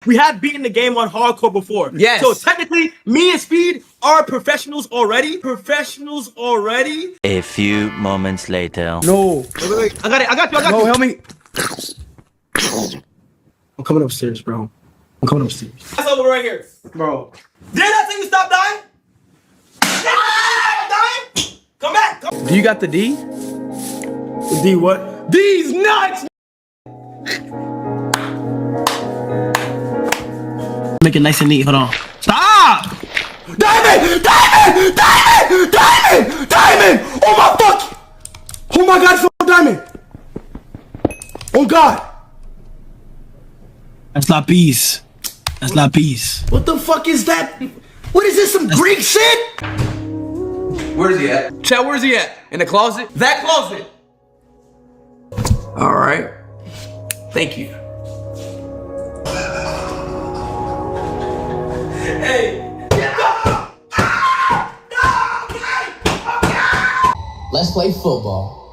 We have beaten the game on hardcore before. Yes. So technically, me and Speed are professionals already. A few moments later. No. Wait. I got you. No, help me. I'm coming upstairs, bro. That's over right here. Bro. Did I tell you stop dying? Come back. Do you got the D? D what? D's nuts! Make it nice and neat. Hold on. Stop! Diamond! Oh my fuck! Oh my god, it's a diamond! Oh god! That's not peace. What the fuck is that? What is this, some Greek shit? Where's he at? Chad, where's he at? In the closet? That closet! Alright. Thank you. Hey! Let's play football.